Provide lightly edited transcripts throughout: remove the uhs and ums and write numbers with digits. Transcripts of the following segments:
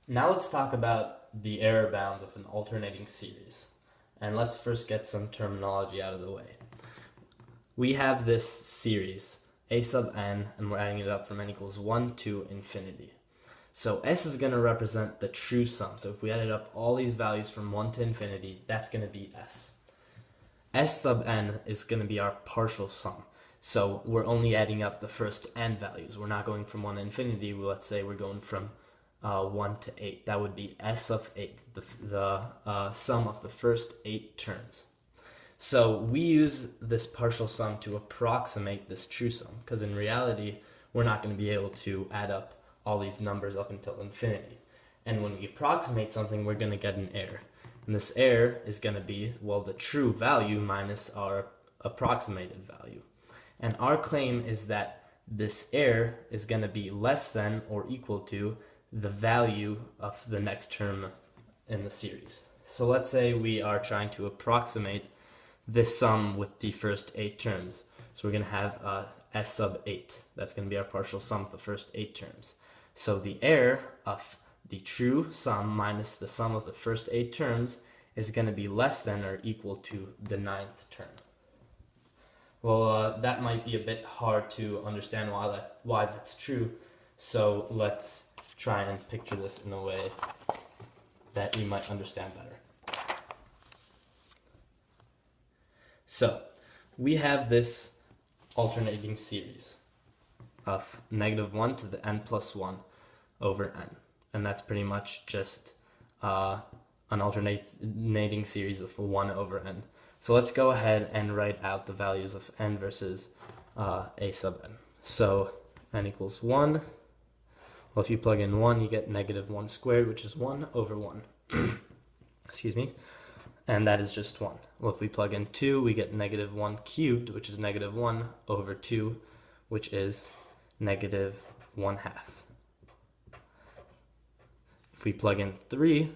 Now let's talk about the error bounds of an alternating series. And let's first get some terminology out of the way. We have this series, a sub n, and we're adding it up from n equals 1 to infinity. So s is going to represent the true sum. So if we added up all these values from 1 to infinity, that's going to be s. S sub n is going to be our partial sum. So we're only adding up the first n values. We're not going from 1 to infinity. Let's say we're going from 1 to 8. That would be s of 8, the sum of the first 8 terms. So we use this partial sum to approximate this true sum, because in reality, we're not going to be able to add up all these numbers up until infinity. And when we approximate something, we're going to get an error. And this error is going to be, well, the true value minus our approximated value. And our claim is that this error is going to be less than or equal to the value of the next term in the series. So let's say we are trying to approximate this sum with the first 8 terms. So we're going to have s sub 8. That's going to be our partial sum of the first 8 terms. So the error of the true sum minus the sum of the first 8 terms is going to be less than or equal to the 9th term. Well, that might be a bit hard to understand why that's true. So let's try and picture this in a way that you might understand better. So we have this alternating series of -1 to the n plus 1 over n. And that's pretty much just an alternating series of 1 over n. So let's go ahead and write out the values of n versus a sub n. So n equals 1. Well, if you plug in 1, you get -1 squared, which is 1 over 1. Excuse me. And that is just 1. Well, if we plug in 2, we get -1 cubed, which is -1 over 2, which is -1/2. If we plug in 3,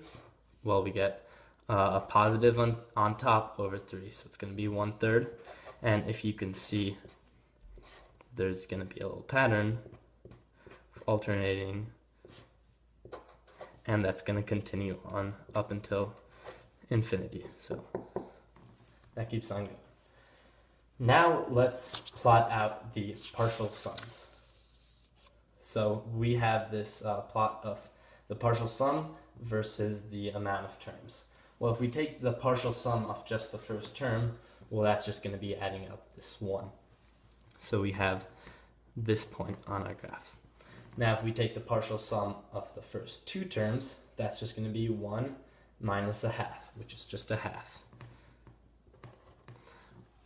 well, we get a positive on top over 3, so it's going to be 1/3. And if you can see, there's going to be a little pattern alternating, and that's going to continue on up until infinity. So that keeps on going. Now let's plot out the partial sums. So we have this plot of the partial sum versus the amount of terms. Well, if we take the partial sum of just the first term, well, that's just going to be adding up this 1. So we have this point on our graph. Now, if we take the partial sum of the first 2 terms, that's just going to be 1 minus 1/2, which is just 1/2.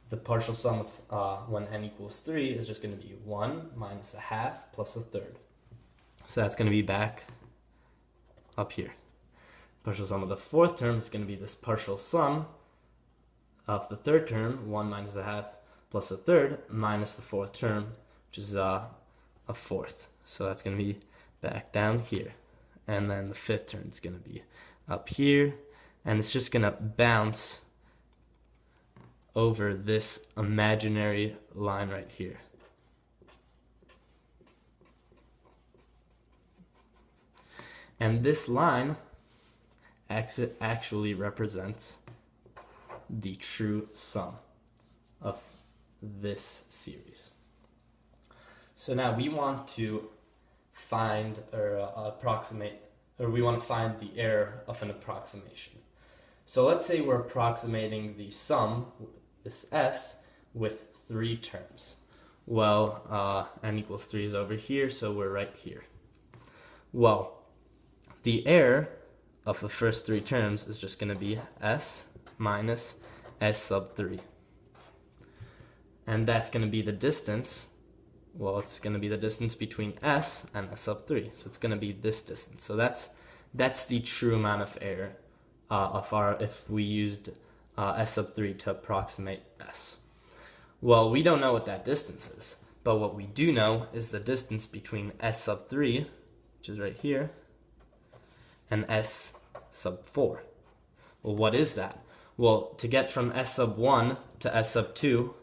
The partial sum of when n equals 3 is just going to be 1 minus 1/2 plus 1/3. So that's going to be back up here. Partial sum of the 4th term is going to be this partial sum of the 3rd term, 1 minus 1/2 plus 1/3, minus the 4th term, which is a 4th. So that's going to be back down here. And then the 5th term is going to be up here. And it's just going to bounce over this imaginary line right here. And this line actually represents the true sum of this series. So now we want to find or approximate, or we want to find the error of an approximation. So let's say we're approximating the sum, this s, with 3 terms. Well, n equals 3 is over here, so we're right here. Well, the error of the first 3 terms is just going to be s minus s sub 3. And that's going to be the distance. Well, it's going to be the distance between s and s sub 3. So it's going to be this distance. So that's the true amount of error if we used s sub 3 to approximate s. Well, we don't know what that distance is. But what we do know is the distance between s sub 3, which is right here, and s sub 4. Well, what is that? Well, to get from s sub 1 to s sub 2,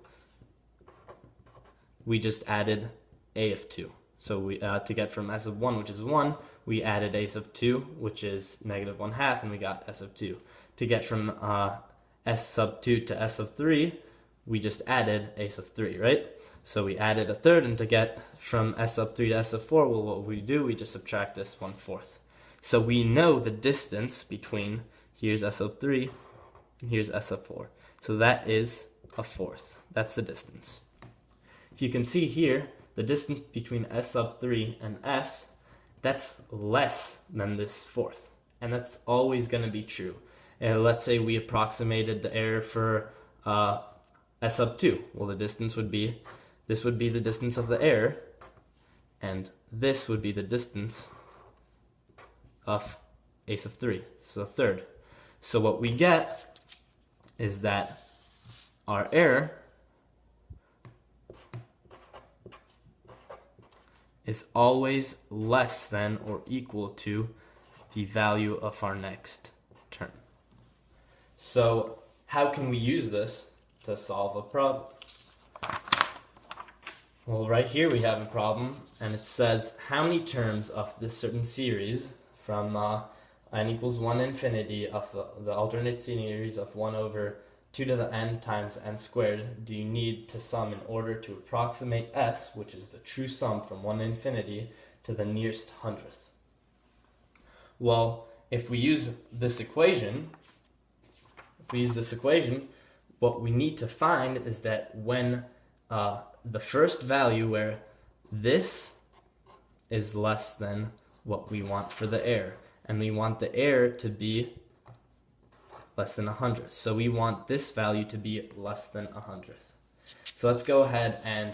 we just added a of 2. So we to get from s of 1, which is 1, we added a sub 2, which is negative 1/2, and we got s of 2. To get from s sub 2 to s of 3, we just added a sub 3, right? So we added a third, and to get from s sub 3 to s sub 4, well, what we do, we just subtract this 1/4. So we know the distance between, here's s sub 3, and here's s sub 4. So that is a fourth. That's the distance. If you can see here, the distance between s sub 3 and s, that's less than this fourth. And that's always going to be true. Let's say we approximated the error for s sub 2. Well, the distance would be, this would be the distance of the error, and this would be the distance of a sub 3, so a third. So what we get is that our error is always less than or equal to the value of our next term. So how can we use this to solve a problem? Well, right here we have a problem, and it says how many terms of this certain series from n equals 1 infinity of the alternate series of 1 over 2 to the n times n squared do you need to sum in order to approximate s, which is the true sum from 1 to infinity, to the nearest hundredth? Well, if we use this equation, what we need to find is that when the first value where this is less than what we want for the error, and we want the error to be less than 100th. So we want this value to be less than 100th. So let's go ahead and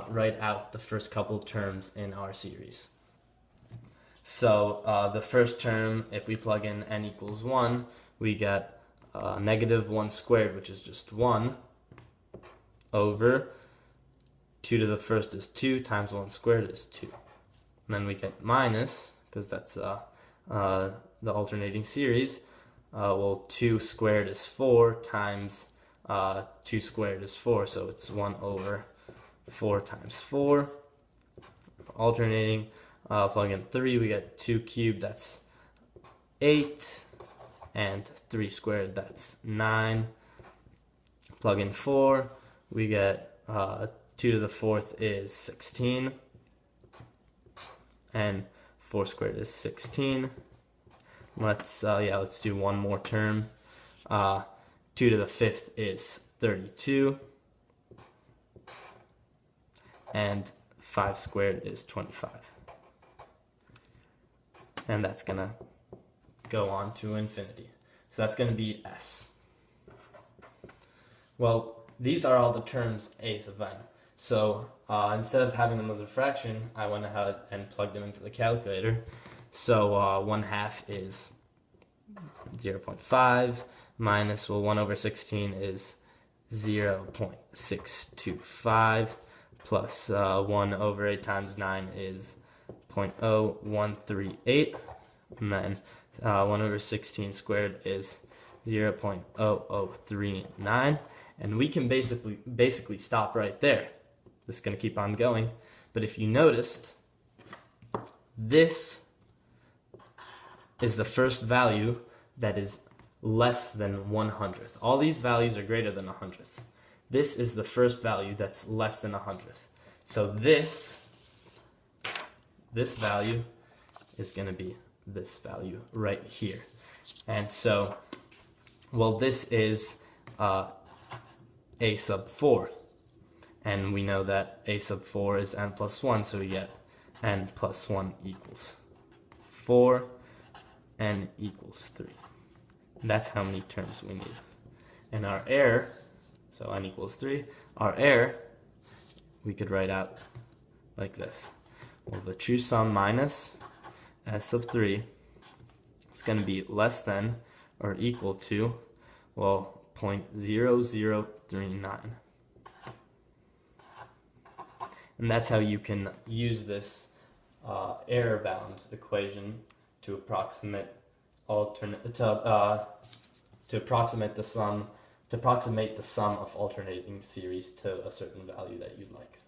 write out the first couple terms in our series. So the first term, if we plug in n equals 1, we get negative 1 squared, which is just 1, over 2 to the first is 2, times 1 squared is 2. And then we get minus, because that's the alternating series. Well, 2 squared is 4, times 2 squared is 4, so it's 1 over 4 times 4. Alternating, plug in 3, we get 2 cubed, that's 8, and 3 squared, that's 9. Plug in 4, we get 2 to the 4th is 16, and 4 squared is 16. Let's do one more term. 2 to the 5th is 32, and 5 squared is 25. And that's gonna go on to infinity. So that's gonna be s. Well, these are all the terms a sub n. So instead of having them as a fraction, I went ahead and plugged them into the calculator. So 1/2 is 0.5 minus, well, 1 over 16 is 0.625 plus 1 over 8 times 9 is 0.0138, and then 1 over 16 squared is 0.0039, and we can basically stop right there. This is going to keep on going, but if you noticed, this is the first value that is less than 100th. All these values are greater than 100th. This is the first value that's less than 100th. So this value is going to be this value right here. And so, well, this is a sub 4. And we know that a sub 4 is n plus 1, so we get n plus 1 equals 4, n equals 3. That's how many terms we need. And our error, so n equals 3, our error, we could write out like this. Well, the true sum minus s sub 3 is going to be less than or equal to, well, 0.0039. And that's how you can use this error-bound equation to approximate the sum of alternating series to a certain value that you'd like.